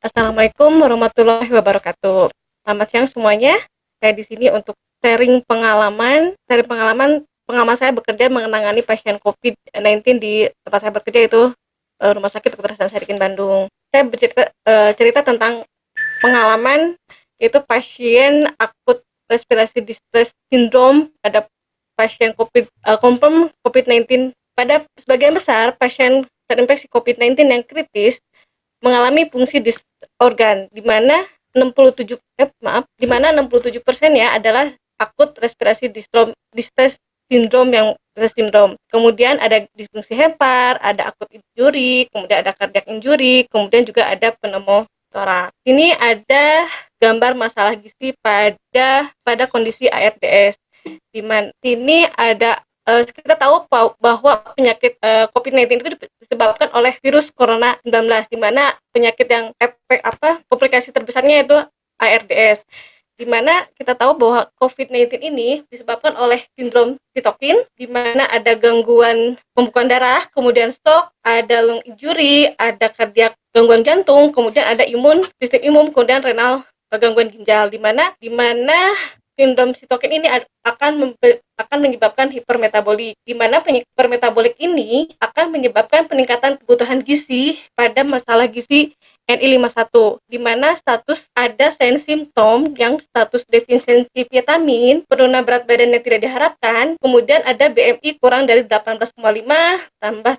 Assalamualaikum warahmatullahi wabarakatuh. Selamat siang semuanya. Saya di sini untuk pengalaman saya bekerja menangani pasien COVID-19 di tempat saya bekerja itu Rumah Sakit Dr. Hasan Sadikin Bandung. Saya cerita tentang pengalaman yaitu pasien akut respirasi distress syndrome pada pasien confirm COVID-19. Pada sebagian besar pasien terinfeksi COVID-19 yang kritis mengalami fungsi organ di mana 67% ya adalah akut respirasi distress syndrome yang sindrom. Kemudian ada disfungsi hepar, ada akut injury, kemudian ada cardiac injury, kemudian juga ada pneumotoraks. Ini ada gambar masalah gizi pada kondisi ARDS. Di mana ini ada kita tahu bahwa penyakit COVID-19 itu disebabkan oleh virus corona 19, di mana penyakit yang komplikasi terbesarnya itu ARDS. Di mana kita tahu bahwa COVID-19 ini disebabkan oleh sindrom sitokin, di mana ada gangguan pembekuan darah, kemudian stroke, ada lung injury, ada gangguan jantung, kemudian ada sistem imun, kemudian renal, gangguan ginjal, di mana sindrom sitokin ini akan menyebabkan hipermetabolik, di mana hipermetabolik ini akan menyebabkan peningkatan kebutuhan gizi pada masalah gizi NI51, di mana ada simptom yang status defisiensi vitamin, penurunan berat badan yang tidak diharapkan, kemudian ada BMI kurang dari 18,5, tambah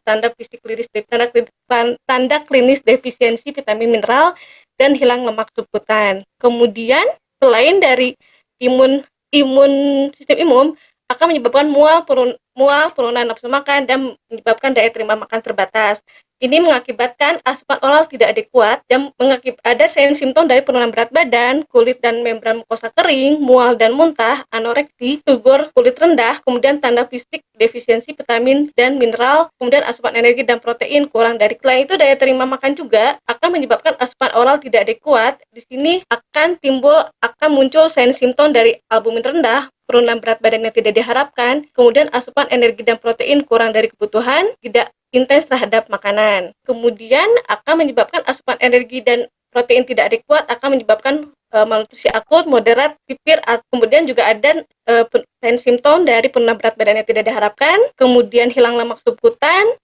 tanda klinis defisiensi vitamin mineral, dan hilang lemak subkutan. Kemudian selain dari sistem imun akan menyebabkan mual, penurunan nafsu makan, dan menyebabkan daya terima makan terbatas. Ini mengakibatkan asupan oral tidak adekuat dan ada simptom dari penurunan berat badan, kulit dan membran mukosa kering, mual dan muntah, anoreksi, sugur kulit rendah, kemudian tanda fisik defisiensi vitamin dan mineral, kemudian asupan energi dan protein kurang dari. Selain itu, daya terima makan juga akan menyebabkan asupan oral tidak adekuat. Di sini akan muncul simptom dari albumin rendah, penurunan berat badan yang tidak diharapkan, kemudian asupan energi dan protein kurang dari kebutuhan, tidak intens terhadap makanan. Kemudian akan menyebabkan asupan energi dan protein tidak adekuat, akan menyebabkan malnutrisi akut, moderat, severe. Kemudian juga ada simptom dari penurunan berat badan yang tidak diharapkan, kemudian hilang lemak subkutan,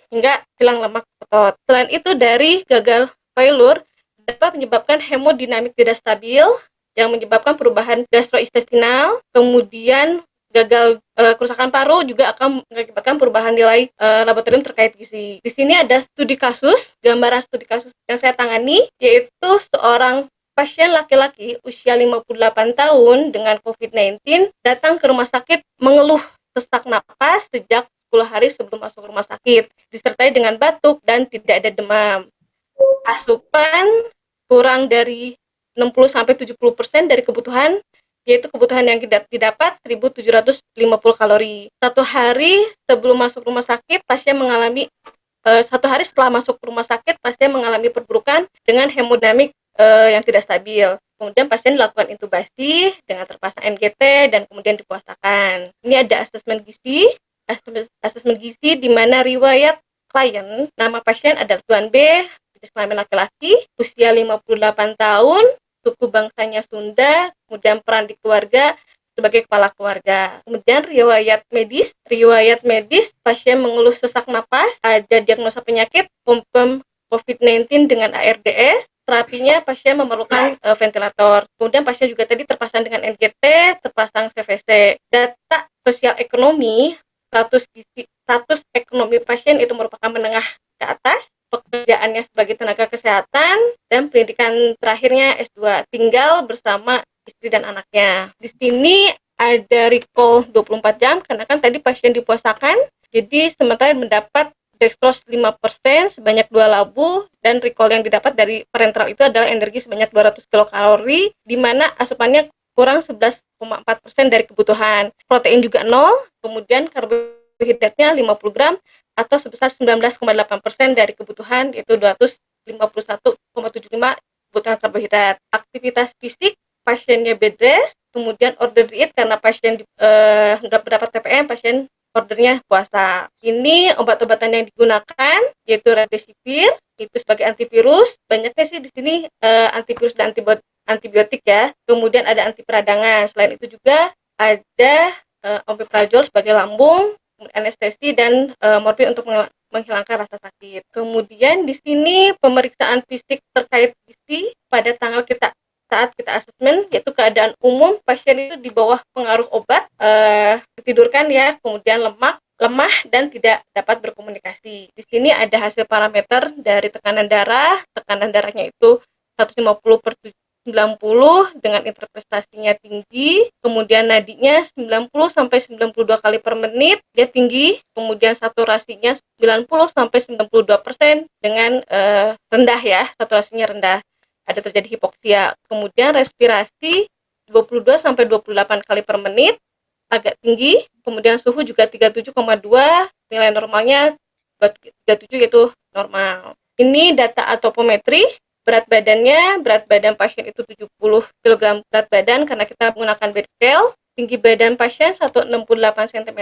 hingga hilang lemak otot. Selain itu, dari gagal pilur dapat menyebabkan hemodinamik tidak stabil, yang menyebabkan perubahan gastrointestinal, kemudian gagal kerusakan paru juga akan mengakibatkan perubahan nilai laboratorium terkait gizi. Di sini ada gambaran studi kasus yang saya tangani, yaitu seorang pasien laki-laki usia 58 tahun dengan COVID-19 datang ke rumah sakit mengeluh sesak napas sejak 10 hari sebelum masuk rumah sakit, disertai dengan batuk dan tidak ada demam. Asupan kurang dari 60-70% dari kebutuhan, yaitu kebutuhan yang didapat 1.750 kalori. Satu hari setelah masuk rumah sakit, pasien mengalami perburukan dengan hemodinamik yang tidak stabil. Kemudian pasien dilakukan intubasi dengan terpasang NGT dan kemudian dipuasakan. Ini ada asesmen gizi di mana riwayat klien, nama pasien adalah Tuan B, jenis kelamin laki-laki, usia 58 tahun, suku bangsanya Sunda, kemudian peran di keluarga sebagai kepala keluarga. Kemudian riwayat medis, pasien mengeluh sesak napas, ada diagnosa penyakit, confirm COVID-19 dengan ARDS, terapinya pasien memerlukan ventilator. Kemudian pasien juga tadi terpasang dengan NGT, terpasang CVC. Data sosial ekonomi, status ekonomi pasien itu merupakan menengah ke atas, pekerjaannya sebagai tenaga kesehatan, dan pendidikan terakhirnya S2, tinggal bersama istri dan anaknya. Di sini ada recall 24 jam, karena kan tadi pasien dipuasakan, jadi sementara mendapat dextrose 5% sebanyak 2 labu, dan recall yang didapat dari parenteral itu adalah energi sebanyak 200 kilokalori, di mana asupannya kurang 11,4% dari kebutuhan. Protein juga 0, kemudian karbohidratnya 50 gram, atau sebesar 19,8% dari kebutuhan, yaitu 251,75 kebutuhan karbohidrat. Aktivitas fisik, pasiennya bed rest, kemudian order diet karena pasien mendapat TPM, pasien ordernya puasa. Ini obat-obatan yang digunakan, yaitu remdesivir, itu sebagai antivirus. Banyaknya sih di sini antivirus dan antibiotik ya. Kemudian ada anti peradangan. Selain itu juga ada omeprazol sebagai lambung, anestesi dan morfin untuk menghilangkan rasa sakit. Kemudian di sini pemeriksaan fisik terkait gizi pada tanggal saat kita asesmen, yaitu keadaan umum pasien itu di bawah pengaruh obat, ditidurkan ya, kemudian lemah dan tidak dapat berkomunikasi. Di sini ada hasil parameter dari tekanan darahnya itu 150 per 90 dengan interpretasinya tinggi, kemudian nadinya 90 sampai 92 kali per menit dia tinggi, kemudian saturasinya 90 sampai 92% dengan rendah ya, saturasinya rendah. Ada terjadi hipoksia. Kemudian respirasi 22 sampai 28 kali per menit agak tinggi, kemudian suhu juga 37,2, nilai normalnya 37 yaitu normal. Ini data atopometri. Berat badan pasien itu 70 kg berat badan karena kita menggunakan bed scale. Tinggi badan pasien 168 cm,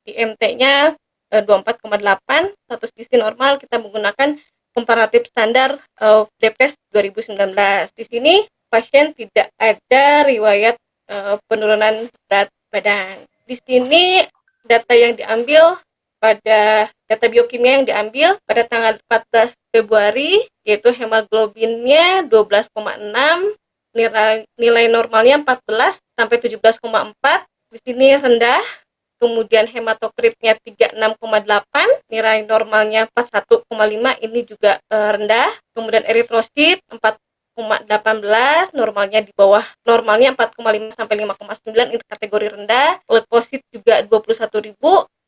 IMT-nya 24,8, status gizi normal. Kita menggunakan komparatif standar DPTES 2019. Di sini pasien tidak ada riwayat penurunan berat badan. Di sini data yang diambil pada data biokimia yang diambil pada tanggal 14 Februari, yaitu hemoglobinnya 12,6, nilai normalnya 14 sampai 17,4, di sini rendah. Kemudian hematokritnya 36,8, nilai normalnya 41,5, ini juga rendah. Kemudian eritrosit 4,18, normalnya di bawah normalnya 4,5 sampai 5,9, ini kategori rendah. Leukosit juga 21.000,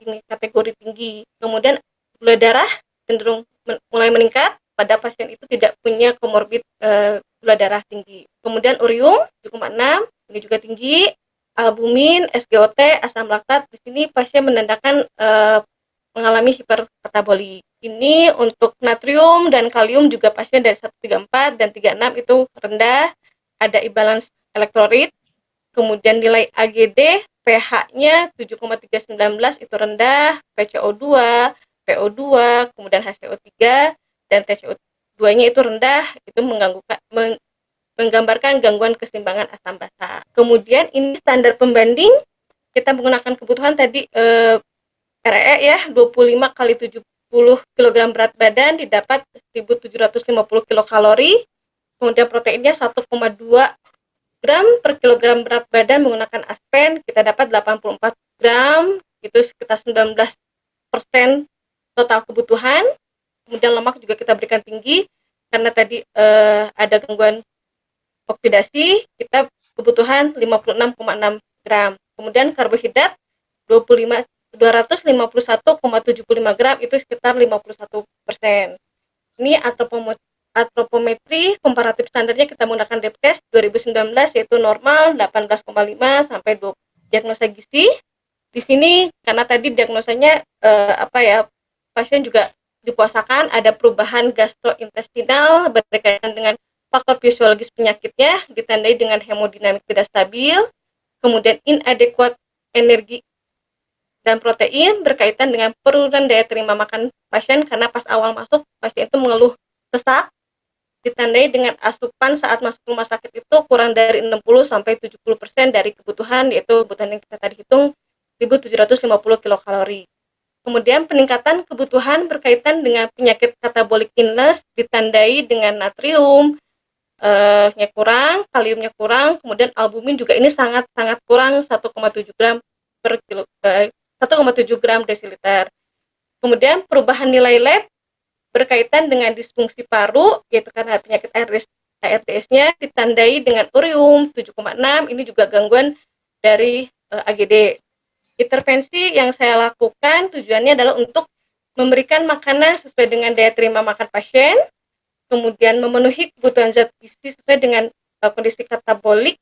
ini kategori tinggi. Kemudian gula darah cenderung mulai meningkat pada pasien itu tidak punya komorbid gula darah tinggi. Kemudian urium 7,6, ini juga tinggi. Albumin, SGOT, asam laktat, di sini pasien menandakan mengalami hiperkatabolik. Ini untuk natrium dan kalium juga pasien dari 134 dan 36 itu rendah, ada imbalance elektrolit. Kemudian nilai AGD, pH-nya 7,319 itu rendah, PCO2, PO2, kemudian HCO3 dan TCO2-nya itu rendah, itu menggambarkan gangguan keseimbangan asam basa. Kemudian ini standar pembanding, kita menggunakan kebutuhan tadi REE ya, 25 kali 70 kg berat badan didapat 1750 kilokalori. Kemudian proteinnya 1,2 gram per kilogram berat badan menggunakan aspen, kita dapat 84 gram, itu sekitar 19% total kebutuhan. Kemudian lemak juga kita berikan tinggi, karena tadi ada gangguan oksidasi, kita kebutuhan 56,6 gram. Kemudian karbohidrat 251,75 gram, itu sekitar 51%. Ini antropometri komparatif standarnya kita menggunakan DPTES 2019, yaitu normal 18,5 sampai 20. Diagnosa gizi di sini karena tadi diagnosanya pasien juga dipuasakan, ada perubahan gastrointestinal berkaitan dengan faktor fisiologis penyakitnya, ditandai dengan hemodinamik tidak stabil, kemudian inadequate energi dan protein berkaitan dengan penurunan daya terima makan pasien, karena pas awal masuk pasien itu mengeluh sesak, ditandai dengan asupan saat masuk rumah sakit itu kurang dari 60 sampai 70% dari kebutuhan, yaitu kebutuhan yang kita tadi hitung 1750 kilokalori. Kemudian peningkatan kebutuhan berkaitan dengan penyakit katabolic illness, ditandai dengan natrium nya kurang, kaliumnya kurang, kemudian albumin juga ini sangat kurang, 1,7 gram per kilo, 1,7 gram desiliter. Kemudian perubahan nilai lab berkaitan dengan disfungsi paru, yaitu karena penyakit ARDS-nya, ditandai dengan urium 7,6, ini juga gangguan dari AGD. Intervensi yang saya lakukan tujuannya adalah untuk memberikan makanan sesuai dengan daya terima makan pasien, kemudian memenuhi kebutuhan zat gizi sesuai dengan kondisi katabolik,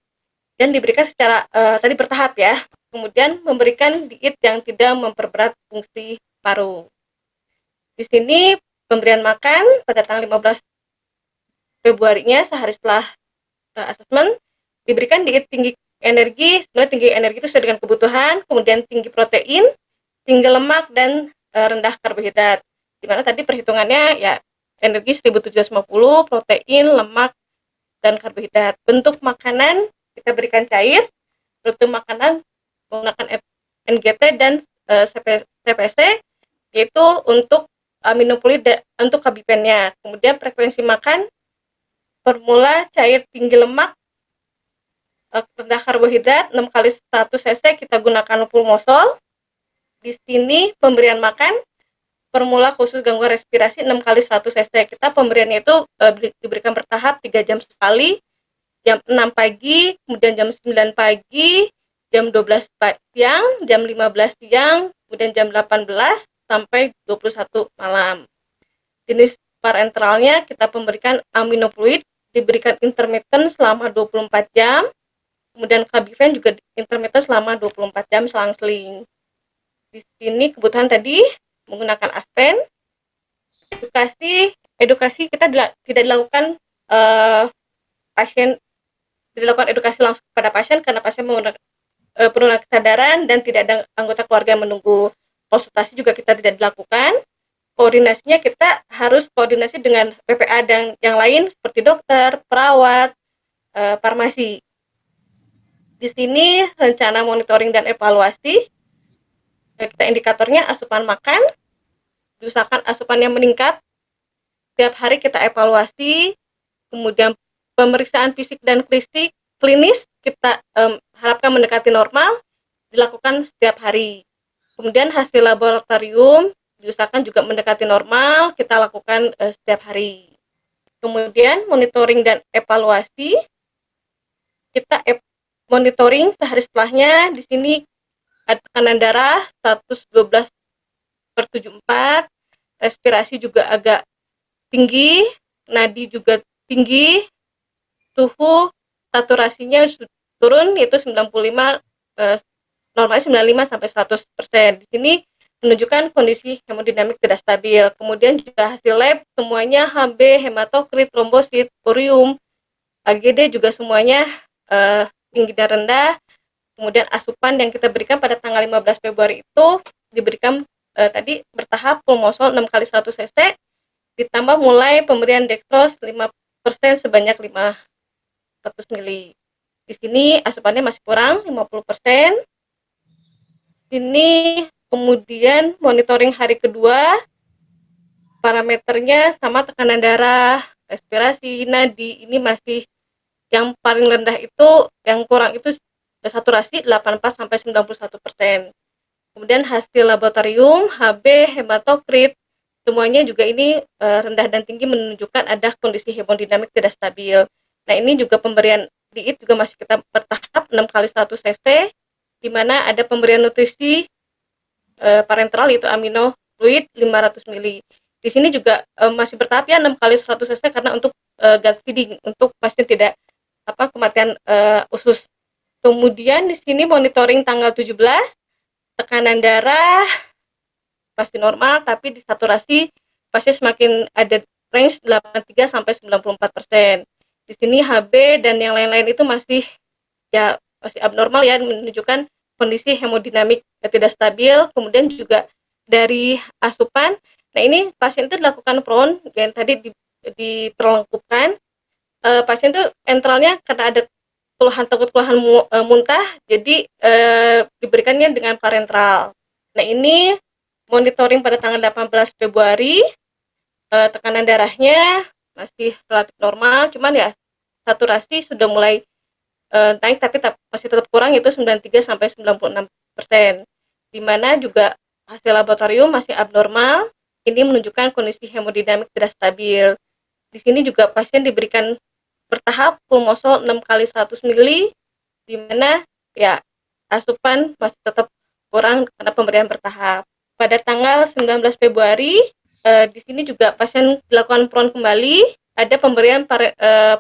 dan diberikan secara tadi bertahap ya. Kemudian memberikan diet yang tidak memperberat fungsi paru. Di sini pemberian makan pada tanggal 15 Februarinya, sehari setelah asesmen, diberikan diet tinggi energi. Sebenarnya tinggi energi itu sesuai dengan kebutuhan, kemudian tinggi protein, tinggi lemak, dan rendah karbohidrat. Dimana tadi perhitungannya ya energi 1750, protein, lemak, dan karbohidrat. Bentuk makanan kita berikan cair, rute makanan menggunakan NGT dan CPC, yaitu untuk aminoploid untuk kabipennya. Kemudian frekuensi makan, formula cair tinggi lemak, rendah karbohidrat 6 kali 1 cc kita gunakan pulmosol. Di sini pemberian makan, formula khusus gangguan respirasi 6 kali 1 cc. Kita pemberiannya itu diberikan bertahap 3 jam sekali, jam 6 pagi, kemudian jam 9 pagi, jam 12 siang, jam 15 siang, kemudian jam 18 sampai 21 malam. Jenis parenteralnya kita memberikan aminoploid, diberikan intermittent selama 24 jam, kemudian Kabiven juga intermittent selama 24 jam selang-seling. Di sini kebutuhan tadi menggunakan Aspen. Edukasi kita tidak dilakukan edukasi langsung kepada pasien karena pasien menggunakan penurunan kesadaran dan tidak ada anggota keluarga yang menunggu. Konsultasi juga kita tidak dilakukan. Koordinasinya kita harus koordinasi dengan PPA dan yang lain seperti dokter, perawat, farmasi. Di sini rencana monitoring dan evaluasi. Kita indikatornya asupan makan, diusahakan asupannya meningkat. Setiap hari kita evaluasi, kemudian pemeriksaan fisik dan klinis kita harapkan mendekati normal, dilakukan setiap hari. Kemudian hasil laboratorium diusahakan juga mendekati normal, kita lakukan setiap hari. Kemudian monitoring dan evaluasi, kita monitoring sehari setelahnya. Di sini ada tekanan darah 112/74, respirasi juga agak tinggi, nadi juga tinggi, suhu saturasinya turun yaitu 95, normalnya 95 sampai 100%. Di sini menunjukkan kondisi hemodinamik tidak stabil. Kemudian juga hasil lab semuanya HB, hematokrit, trombosit, urium, AGD juga semuanya tinggi dan rendah. Kemudian asupan yang kita berikan pada tanggal 15 Februari itu diberikan tadi bertahap pulmosol 6 kali 1 cc, ditambah mulai pemberian dextrose 5% sebanyak 500 ml. Di sini asupannya masih kurang 50%. Ini kemudian monitoring hari kedua, parameternya sama tekanan darah, respirasi, nadi, ini masih yang paling rendah itu, yang kurang itu saturasi 84 sampai 91%. Kemudian hasil laboratorium, HB, hematokrit, semuanya juga ini rendah dan tinggi menunjukkan ada kondisi hemodinamik tidak stabil. Nah, ini juga pemberian diet juga masih kita bertahap 6 kali 1 cc, di mana ada pemberian nutrisi parenteral yaitu aminofluid 500 ml. Di sini juga masih bertahap ya 6 kali 100 cc karena untuk gut feeding, untuk pasien tidak kematian usus. Kemudian di sini monitoring tanggal 17, tekanan darah pasti normal, tapi di saturasi pasti semakin ada range 83 sampai 94%. Di sini HB dan yang lain-lain itu masih abnormal ya, menunjukkan kondisi hemodinamik tidak stabil. Kemudian juga dari asupan, nah ini pasien itu dilakukan PRON yang tadi diterlengkupkan. Pasien itu enteralnya karena ada keluhan muntah, jadi diberikannya dengan parenteral. Nah, ini monitoring pada tanggal 18 Februari, tekanan darahnya masih relatif normal, cuman ya saturasi sudah mulai naik tapi masih tetap kurang, yaitu 93 sampai 96%. Di mana juga hasil laboratorium masih abnormal, ini menunjukkan kondisi hemodinamik tidak stabil. Di sini juga pasien diberikan bertahap pulmosol 6 kali 100 ml, di mana ya asupan masih tetap kurang karena pemberian bertahap. Pada tanggal 19 Februari, di sini juga pasien dilakukan PRON kembali, ada pemberian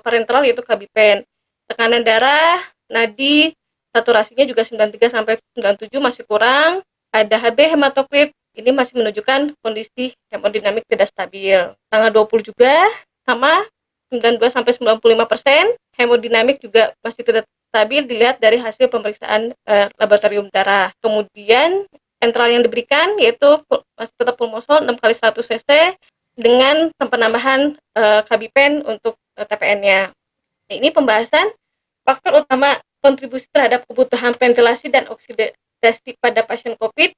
parenteral yaitu Kabipen. Tekanan darah, nadi, saturasinya juga 93 sampai 97 masih kurang. Ada HB hematokrit, ini masih menunjukkan kondisi hemodinamik tidak stabil. Tanggal 20 juga sama 92 sampai 95%, hemodinamik juga masih tidak stabil dilihat dari hasil pemeriksaan laboratorium darah. Kemudian enteral yang diberikan yaitu masih tetap pulmosol 6 kali 100 cc, dengan penambahan Kabipen untuk TPN-nya. Ini pembahasan faktor utama kontribusi terhadap kebutuhan ventilasi dan oksidasi pada pasien COVID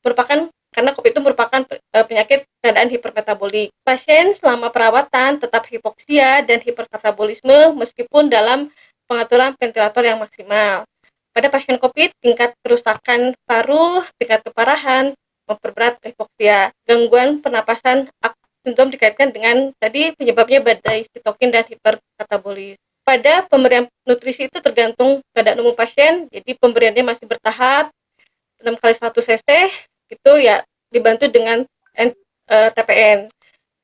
merupakan karena COVID itu merupakan penyakit keadaan hipermetabolik. Pasien selama perawatan tetap hipoksia dan hiperkatabolisme meskipun dalam pengaturan ventilator yang maksimal. Pada pasien COVID, tingkat kerusakan paru, tingkat keparahan, memperberat hipoksia. Gangguan pernapasan sindrom dikaitkan dengan tadi penyebabnya badai sitokin dan hiperkatabolis. Pada pemberian nutrisi itu tergantung keadaan umum pasien, jadi pemberiannya masih bertahap 6 kali 1 cc itu ya dibantu dengan TPN.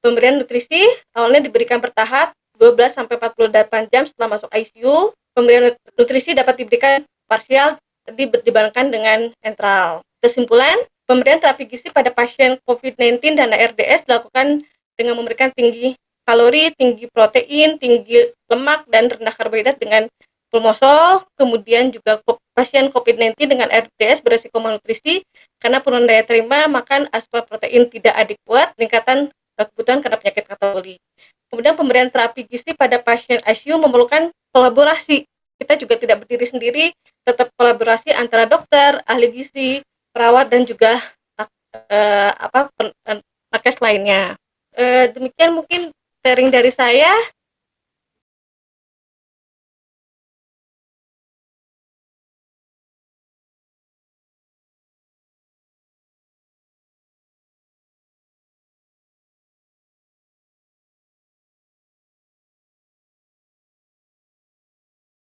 Pemberian nutrisi awalnya diberikan bertahap 12 sampai 48 jam setelah masuk ICU. Pemberian nutrisi dapat diberikan parsial dibandingkan dengan entral. Kesimpulan, pemberian terapi gizi pada pasien COVID-19 dan ARDS dilakukan dengan memberikan tinggi kalori, tinggi protein, tinggi lemak, dan rendah karbohidrat dengan pulmosol. Kemudian juga pasien COVID-19 dengan ARDS beresiko malnutrisi karena penurunan daya terima makan asupan protein tidak adekuat, peningkatan kebutuhan karena penyakit katabolik. Kemudian pemberian terapi gizi pada pasien ICU memerlukan kolaborasi. Kita juga tidak berdiri sendiri, tetap kolaborasi antara dokter, ahli gizi, perawat, dan juga nakes lainnya. Demikian mungkin sharing dari saya.